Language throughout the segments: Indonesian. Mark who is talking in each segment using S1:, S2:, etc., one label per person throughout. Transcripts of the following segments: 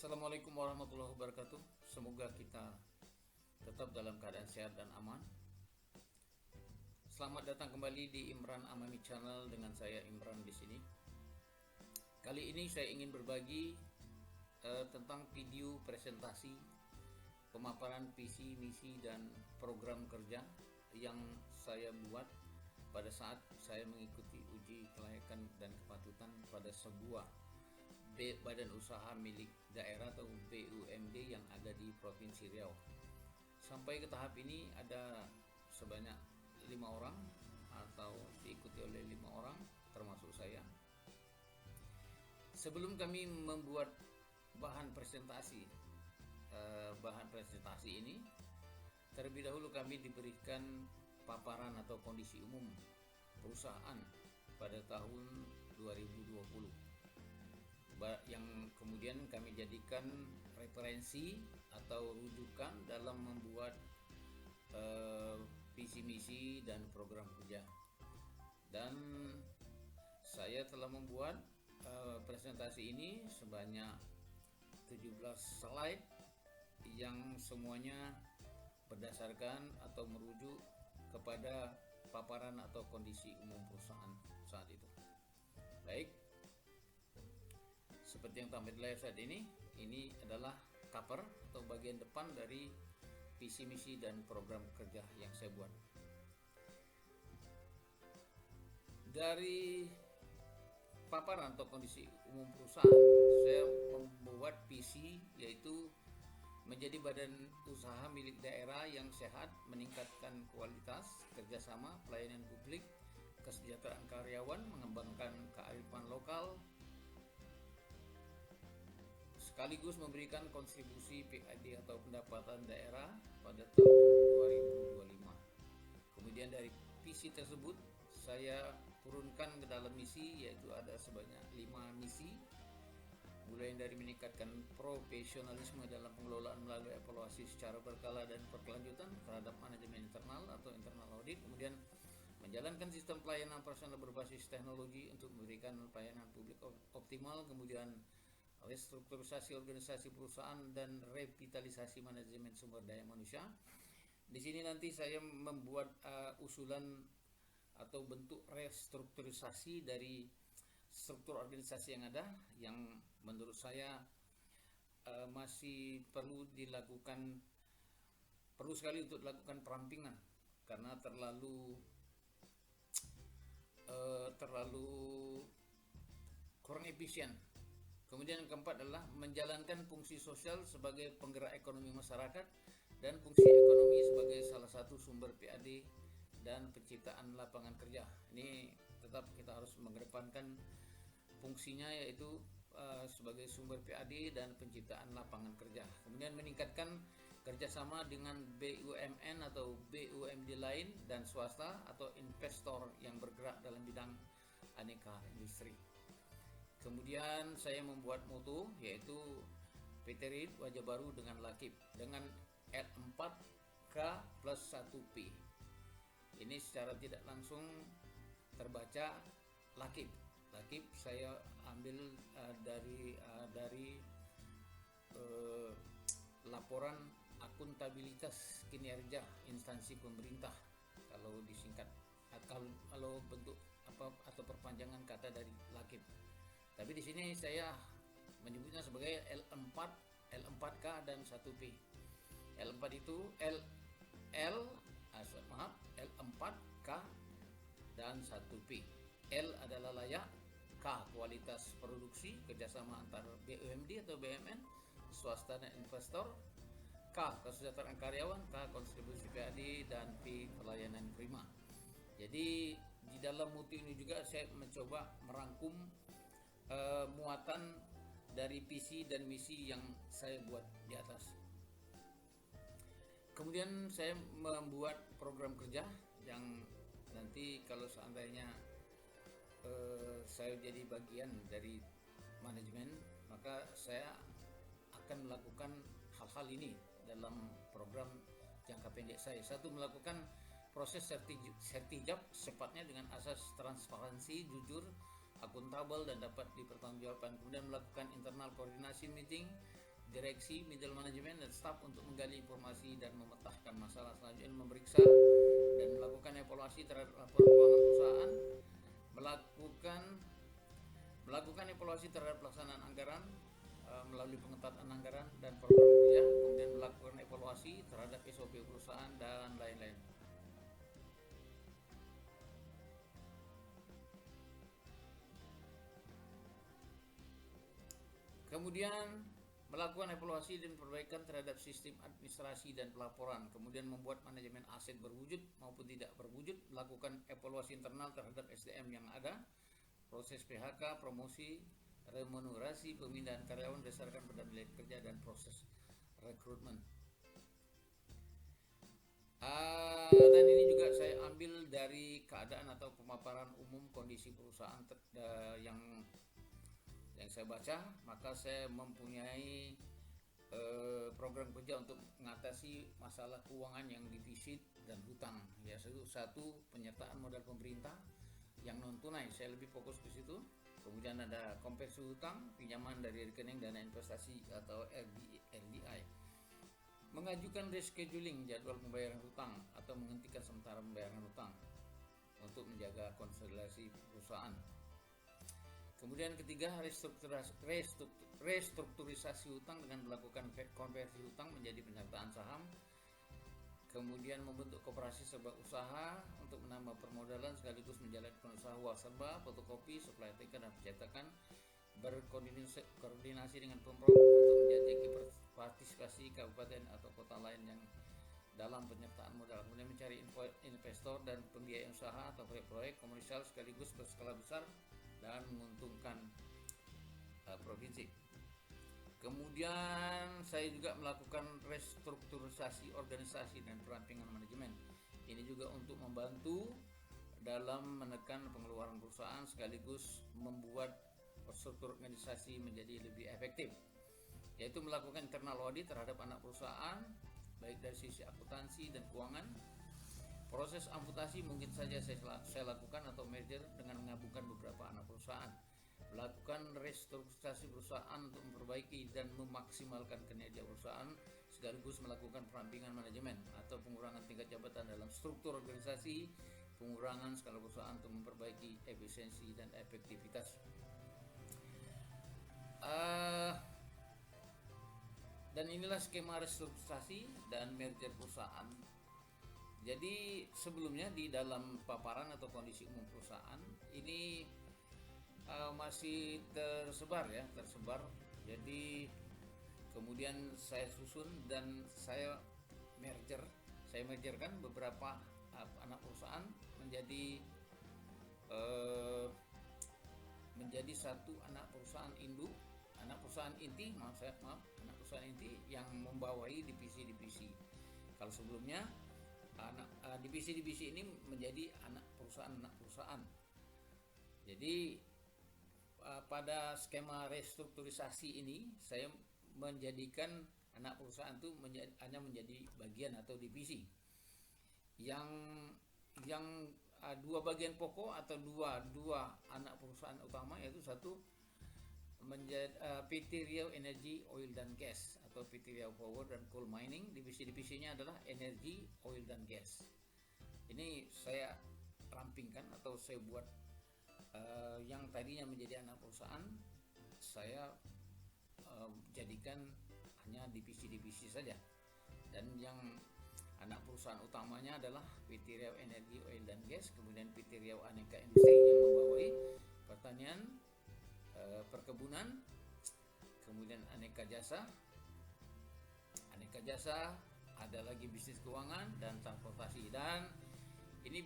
S1: Assalamualaikum warahmatullahi wabarakatuh. Semoga kita tetap dalam keadaan sehat dan aman. Selamat datang kembali di Imran Amami Channel dengan saya Imran di sini. Kali ini saya ingin berbagi tentang video presentasi pemaparan visi, misi dan program kerja yang saya buat pada saat saya mengikuti uji kelayakan dan kepatutan pada sebuah badan usaha milik daerah atau BUMD yang ada di Provinsi Riau. Sampai ke tahap ini ada sebanyak 5 orang atau diikuti oleh 5 orang termasuk saya. Sebelum kami membuat bahan presentasi ini, terlebih dahulu kami diberikan paparan atau kondisi umum perusahaan pada tahun 2020 yang kemudian kami jadikan referensi atau rujukan dalam membuat visi misi dan program kerja. Dan saya telah membuat presentasi ini sebanyak 17 slide yang semuanya berdasarkan atau merujuk kepada paparan atau kondisi umum perusahaan saat itu. Baik, seperti yang tampil di layar saat ini adalah cover atau bagian depan dari visi misi dan program kerja yang saya buat. Dari paparan atau kondisi umum perusahaan, saya membuat visi, yaitu menjadi badan usaha milik daerah yang sehat, meningkatkan kualitas kerjasama, pelayanan publik, kesejahteraan karyawan, mengembangkan kearifan lokal, sekaligus memberikan kontribusi PAD atau pendapatan daerah pada tahun 2025. Kemudian dari visi tersebut saya turunkan ke dalam misi, yaitu ada sebanyak 5 misi, mulai dari meningkatkan profesionalisme dalam pengelolaan melalui evaluasi secara berkala dan berkelanjutan terhadap manajemen internal atau internal audit, kemudian menjalankan sistem pelayanan personal berbasis teknologi untuk memberikan pelayanan publik optimal, kemudian restrukturisasi organisasi perusahaan dan revitalisasi manajemen sumber daya manusia. Di sini nanti saya membuat usulan atau bentuk restrukturisasi dari struktur organisasi yang ada, yang menurut saya masih perlu sekali untuk dilakukan perampingan karena terlalu kurang efisien. Kemudian yang keempat adalah menjalankan fungsi sosial sebagai penggerak ekonomi masyarakat dan fungsi ekonomi sebagai salah satu sumber PAD dan penciptaan lapangan kerja. Ini tetap kita harus mengedepankan fungsinya, yaitu sebagai sumber PAD dan penciptaan lapangan kerja. Kemudian meningkatkan kerjasama dengan BUMN atau BUMD lain dan swasta atau investor yang bergerak dalam bidang aneka industri. Kemudian saya membuat moto, yaitu PT RIT wajah baru dengan Lakib, dengan L4K plus 1P. Ini secara tidak langsung terbaca Lakib. Lakib saya ambil dari laporan akuntabilitas kinerja instansi pemerintah, kalau disingkat, kalau bentuk atau perpanjangan kata dari Lakib. Tapi di sini saya menyebutnya sebagai L4K dan 1P. L4 itu L4K dan 1P. L adalah layak, K kualitas produksi kerjasama antar BUMD atau BUMN, swasta dan investor, K kesejahteraan karyawan, K kontribusi PAD, dan P pelayanan prima. Jadi di dalam mutu ini juga saya mencoba merangkum muatan dari visi dan misi yang saya buat di atas. Kemudian saya membuat program kerja yang nanti kalau seandainya saya jadi bagian dari manajemen, maka saya akan melakukan hal-hal ini dalam program jangka pendek saya. Satu, melakukan proses sertijab secepatnya dengan asas transparansi, jujur, akuntabel dan dapat dipertanggungjawabkan. Kemudian melakukan internal koordinasi meeting direksi, middle management, dan staff untuk menggali informasi dan memetakan masalah. Selanjutnya memeriksa dan melakukan evaluasi terhadap laporan keuangan perusahaan, melakukan evaluasi terhadap pelaksanaan anggaran melalui pengetatan anggaran dan program kerja, kemudian melakukan evaluasi terhadap SOP perusahaan dan lain-lain. Kemudian melakukan evaluasi dan perbaikan terhadap sistem administrasi dan pelaporan, kemudian membuat manajemen aset berwujud maupun tidak berwujud, melakukan evaluasi internal terhadap SDM yang ada, proses PHK, promosi, remunerasi, pemindahan karyawan berdasarkan pada nilai kerja, dan proses rekrutmen. Dan ini juga saya ambil dari keadaan atau pemaparan umum kondisi perusahaan yang saya baca, maka saya mempunyai program kerja untuk mengatasi masalah keuangan yang defisit dan hutang. Ya, satu penyertaan modal pemerintah yang non tunai, saya lebih fokus ke situ. Kemudian ada konversi hutang, pinjaman dari rekening dana investasi atau RDI. Mengajukan rescheduling jadwal pembayaran hutang atau menghentikan sementara pembayaran hutang untuk menjaga konsolidasi perusahaan. Kemudian ketiga, restrukturisasi hutang dengan melakukan konversi hutang menjadi penyertaan saham. Kemudian membentuk koperasi serba usaha untuk menambah permodalan sekaligus menjalankan usaha uang serba, fotokopi, suplai TK dan pencetakan, berkoordinasi dengan Pemprov untuk menjajaki partisipasi kabupaten atau kota lain yang dalam penyertaan modal. Kemudian mencari investor dan pembiayaan usaha atau proyek-proyek komersial sekaligus berskala besar dan menguntungkan provinsi. Kemudian saya juga melakukan restrukturisasi organisasi dan perampingan manajemen. Ini juga untuk membantu dalam menekan pengeluaran perusahaan sekaligus membuat struktur organisasi menjadi lebih efektif, yaitu melakukan internal audit terhadap anak perusahaan baik dari sisi akuntansi dan keuangan. Proses amputasi mungkin saja saya lakukan atau merger dengan menggabungkan beberapa anak perusahaan. Melakukan restrukturisasi perusahaan untuk memperbaiki dan memaksimalkan kinerja perusahaan sekaligus melakukan perampingan manajemen atau pengurangan tingkat jabatan dalam struktur organisasi, pengurangan skala perusahaan untuk memperbaiki efisiensi dan efektivitas. Dan inilah skema restrukturisasi dan merger perusahaan. Jadi sebelumnya di dalam paparan atau kondisi umum perusahaan ini masih tersebar. Jadi kemudian saya susun dan saya mergerkan beberapa anak perusahaan menjadi satu anak perusahaan induk, anak perusahaan inti yang membawai divisi-divisi. Kalau sebelumnya divisi-divisi ini menjadi anak perusahaan. Jadi pada skema restrukturisasi ini saya menjadikan anak perusahaan itu hanya menjadi bagian atau divisi yang dua bagian pokok atau dua anak perusahaan utama, yaitu satu menjadi PT Riau Energy Oil dan Gas atau PT Riau Power dan Coal Mining. Divisi-divisinya adalah energi, oil dan gas. Ini saya rampingkan atau saya buat yang tadinya menjadi anak perusahaan, saya jadikan hanya divisi-divisi saja. Dan yang anak perusahaan utamanya adalah PT Riau Energy Oil dan Gas, kemudian PT Riau Aneka Industri yang membawai pertanian, perkebunan, kemudian aneka jasa, ada lagi bisnis keuangan dan transportasi. Dan ini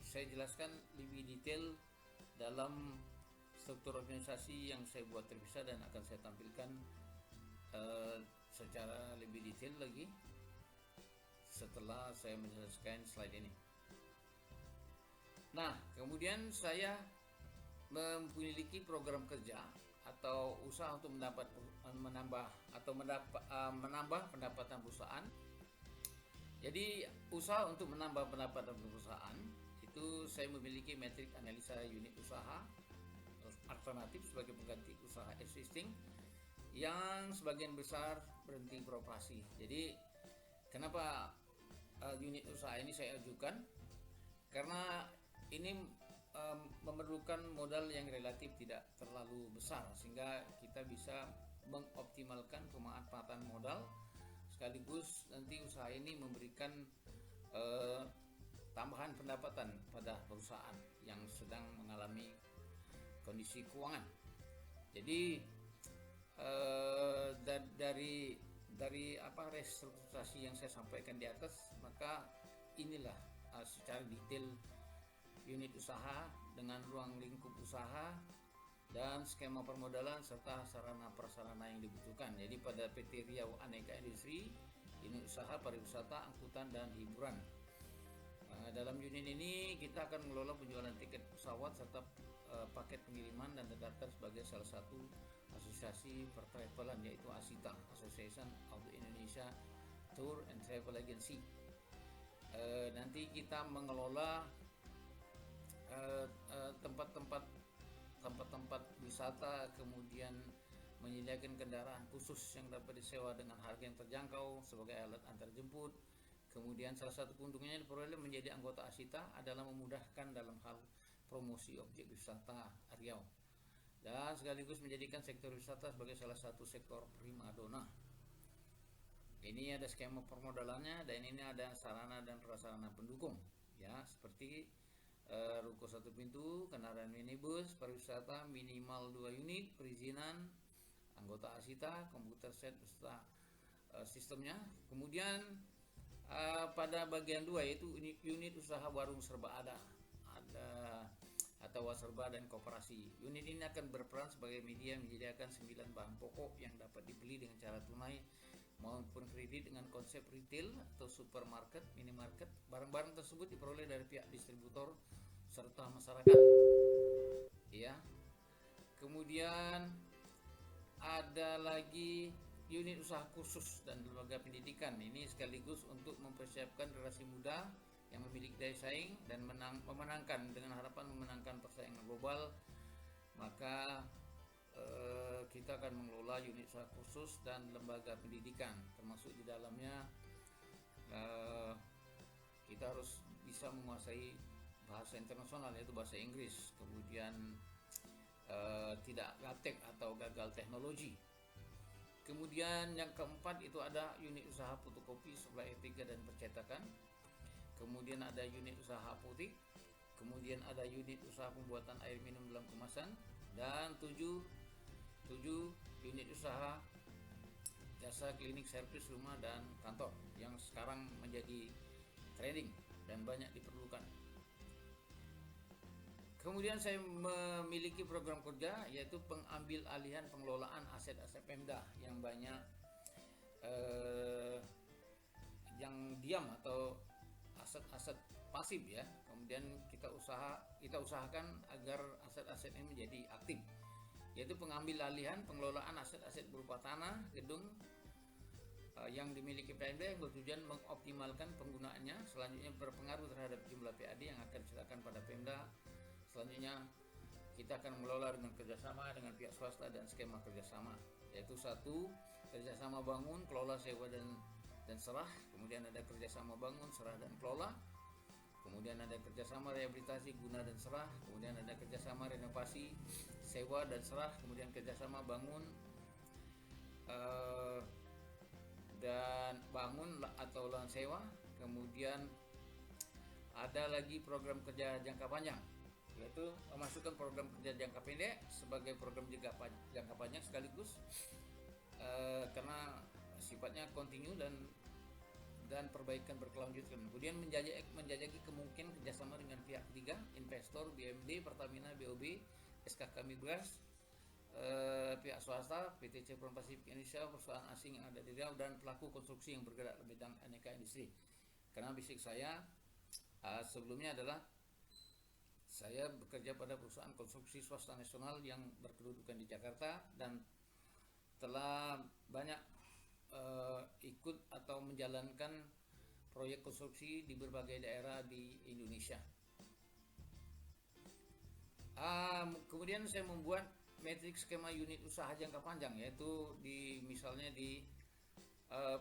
S1: saya jelaskan lebih detail dalam struktur organisasi yang saya buat terpisah dan akan saya tampilkan secara lebih detail lagi setelah saya menyelesaikan slide ini. Nah, kemudian saya memiliki program kerja atau usaha untuk menambah pendapatan perusahaan. Jadi usaha untuk menambah pendapatan perusahaan itu saya memiliki metrik analisa unit usaha alternatif sebagai pengganti usaha existing yang sebagian besar berhenti beroperasi. Jadi kenapa unit usaha ini saya ajukan? Karena ini memerlukan modal yang relatif tidak terlalu besar, sehingga kita bisa mengoptimalkan pemanfaatan modal, sekaligus nanti usaha ini memberikan tambahan pendapatan pada perusahaan yang sedang mengalami kondisi keuangan. Jadi dari apa restrukturisasi yang saya sampaikan di atas, maka inilah secara detail unit usaha dengan ruang lingkup usaha dan skema permodalan serta sarana prasarana yang dibutuhkan. Jadi pada PT Riau Aneka Industri, unit usaha pariwisata, angkutan dan hiburan. Dalam unit ini kita akan mengelola penjualan tiket pesawat serta paket pengiriman dan terdaftar sebagai salah satu asosiasi pertravelan, yaitu ASITA, Association of the Indonesia Tour and Travel Agency. Nanti kita mengelola tempat-tempat wisata, kemudian menyediakan kendaraan khusus yang dapat disewa dengan harga yang terjangkau sebagai alat antar jemput. Kemudian salah satu keuntungannya diperoleh menjadi anggota ASITA adalah memudahkan dalam hal promosi objek wisata Riau dan sekaligus menjadikan sektor wisata sebagai salah satu sektor primadona. Ini ada skema permodalannya dan ini ada sarana dan prasarana pendukung, ya, seperti ruko satu pintu, kendaraan minibus, pariwisata minimal 2 unit, perizinan, anggota ASITA, komputer set beserta sistemnya. Kemudian pada bagian 2 yaitu unit usaha warung serba ada atau waserba dan koperasi. Unit ini akan berperan sebagai media menyediakan 9 bahan pokok yang dapat dibeli dengan cara tunai maupun kredit dengan konsep retail atau supermarket, minimarket. Barang-barang tersebut diperoleh dari pihak distributor serta masyarakat. Ya. Kemudian ada lagi unit usaha khusus dan lembaga pendidikan. Ini sekaligus untuk mempersiapkan generasi muda yang memiliki daya saing dan memenangkan dengan harapan memenangkan persaingan global. Maka kita akan mengelola unit usaha khusus dan lembaga pendidikan, termasuk di dalamnya kita harus bisa menguasai bahasa internasional, yaitu bahasa Inggris. Kemudian tidak gaptek atau gagal teknologi. Kemudian yang keempat itu ada unit usaha fotokopi, suplai E3 dan percetakan. Kemudian ada unit usaha apotek. Kemudian ada unit usaha pembuatan air minum dalam kemasan. Dan 7 unit usaha jasa klinik, servis rumah dan kantor yang sekarang menjadi trending dan banyak diperlukan. Kemudian saya memiliki program kerja yaitu pengambil alihan pengelolaan aset-aset Pemda yang banyak yang diam atau aset-aset pasif, ya. Kemudian kita usahakan agar aset-aset ini menjadi aktif, yaitu pengambil alihan pengelolaan aset-aset berupa tanah, gedung yang dimiliki Pemda yang bertujuan mengoptimalkan penggunaannya. Selanjutnya berpengaruh terhadap jumlah PAD yang akan diserahkan pada Pemda. Selanjutnya kita akan mengelola dengan kerjasama dengan pihak swasta dan skema kerjasama, yaitu 1. Kerjasama bangun, kelola, sewa dan serah. Kemudian ada kerjasama bangun, serah dan kelola. Kemudian ada kerjasama rehabilitasi, guna dan serah. Kemudian ada kerjasama renovasi, sewa dan serah. Kemudian kerjasama bangun dan bangun atau lahan sewa. Kemudian ada lagi program kerja jangka panjang, yaitu memasukkan program kerja jangka pendek sebagai program jangka panjang sekaligus karena sifatnya kontinu dan perbaikan berkelanjutan. Kemudian menjajaki kemungkinan kerjasama dengan pihak ketiga, investor, BMD, Pertamina, BOB, SKK Migas, pihak swasta, PT Chevron Pacific Indonesia, perusahaan asing yang ada di Riau, dan pelaku konstruksi yang bergerak di bidang aneka industri. Karena basic saya sebelumnya adalah saya bekerja pada perusahaan konstruksi swasta nasional yang berkedudukan di Jakarta dan telah banyak ikut atau menjalankan proyek konstruksi di berbagai daerah di Indonesia. Kemudian saya membuat matriks skema unit usaha jangka panjang, yaitu misalnya di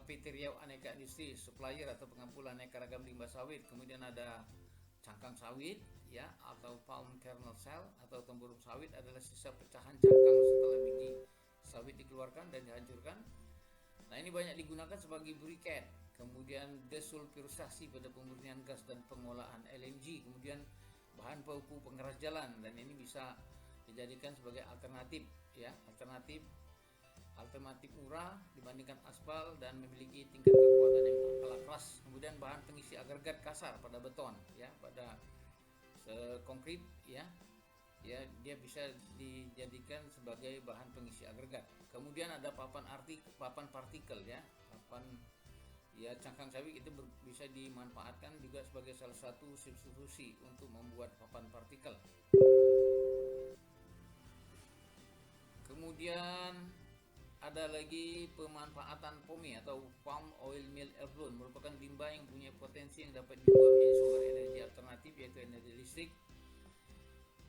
S1: PT Riau Aneka Industri supplier atau pengepul aneka ragam limbah sawit, kemudian ada cangkang sawit ya, atau palm kernel cell atau tempurung sawit adalah sisa pecahan cangkang setelah biji sawit dikeluarkan dan dihancurkan. Nah, ini banyak digunakan sebagai briket, kemudian desulfurisasi pada pemurnian gas dan pengolahan LNG, kemudian bahan baku pengeras jalan, dan ini bisa dijadikan sebagai alternatif ya, alternatif murah dibandingkan aspal dan memiliki tingkat kekuatan yang kalah keras. Kemudian bahan pengisi agregat kasar pada beton ya, pada konkrit ya, dia bisa dijadikan sebagai bahan pengisi agregat. Kemudian ada papan partikel ya, cangkang sawit itu bisa dimanfaatkan juga sebagai salah satu substitusi untuk membuat papan partikel. Kemudian ada lagi pemanfaatan POME atau Palm Oil Mill Effluent, merupakan limbah yang punya potensi yang dapat diubah menjadi sumber energi alternatif, yaitu energi listrik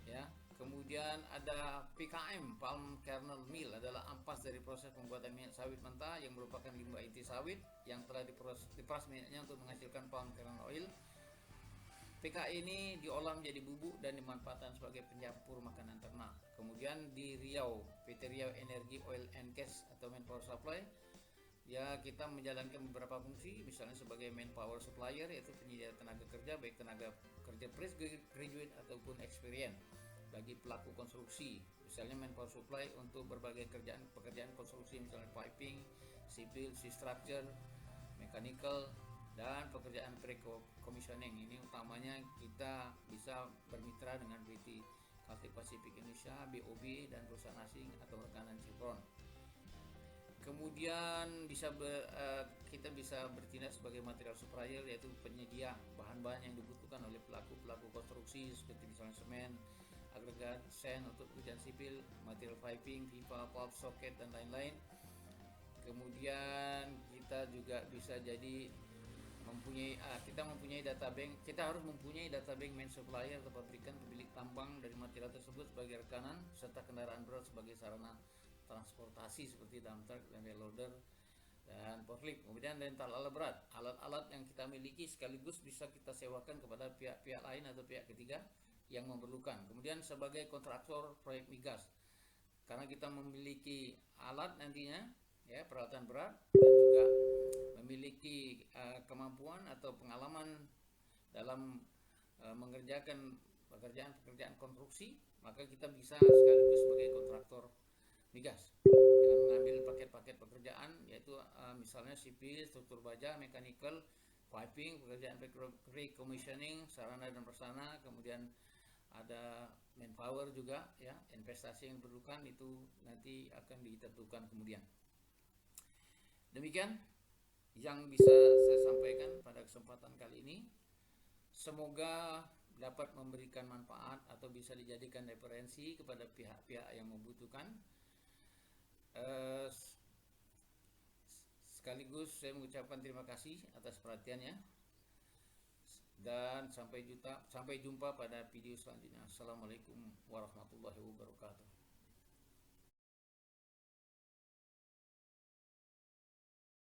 S1: ya. Kemudian ada PKM, Palm Kernel Mill, adalah ampas dari proses pembuatan minyak sawit mentah yang merupakan limbah inti sawit yang telah diperas minyaknya untuk menghasilkan palm kernel oil. PKI ini diolah menjadi bubuk dan dimanfaatkan sebagai pencampur makanan ternak. Kemudian di Riau, PT Riau Energy Oil and Gas atau Manpower Supply, ya kita menjalankan beberapa fungsi, misalnya sebagai manpower supplier, yaitu penyedia tenaga kerja, baik tenaga kerja fresh graduate ataupun experience bagi pelaku konstruksi. Misalnya manpower supply untuk berbagai pekerjaan konstruksi, misalnya piping, civil, structure, mechanical, dan pekerjaan pre-commissioning. Ini utamanya kita bisa bermitra dengan PT Kalti Pasifik Indonesia, BOB, dan perusahaan asing atau rekanan Chevron. Kemudian kita bisa bertindak sebagai material supplier, yaitu penyedia bahan-bahan yang dibutuhkan oleh pelaku konstruksi seperti misalnya semen, agregat, sen untuk pekerjaan sipil, material piping, pipa, pulp, soket, dan lain-lain. Kemudian kita juga bisa jadi kita harus mempunyai data bank main supplier atau pabrikan pemilik tambang dari material tersebut sebagai rekanan, serta kendaraan berat sebagai sarana transportasi seperti dump truck dan loader dan forklift. Kemudian rental alat berat, alat-alat yang kita miliki sekaligus bisa kita sewakan kepada pihak-pihak lain atau pihak ketiga yang memerlukan. Kemudian sebagai kontraktor proyek migas, karena kita memiliki alat nantinya ya, peralatan berat, dan juga memiliki kemampuan atau pengalaman dalam mengerjakan pekerjaan konstruksi, maka kita bisa sekaligus sebagai kontraktor migas dengan mengambil paket-paket pekerjaan, yaitu misalnya sipil, struktur baja, mechanical, piping, pekerjaan pre-commissioning, sarana dan prasarana, kemudian ada manpower juga ya, investasi yang diperlukan itu nanti akan ditentukan kemudian. Demikian yang bisa saya sampaikan pada kesempatan kali ini. Semoga dapat memberikan manfaat atau bisa dijadikan referensi kepada pihak-pihak yang membutuhkan. Sekaligus saya mengucapkan terima kasih atas perhatiannya, dan sampai jumpa pada video selanjutnya. Assalamualaikum warahmatullahi wabarakatuh.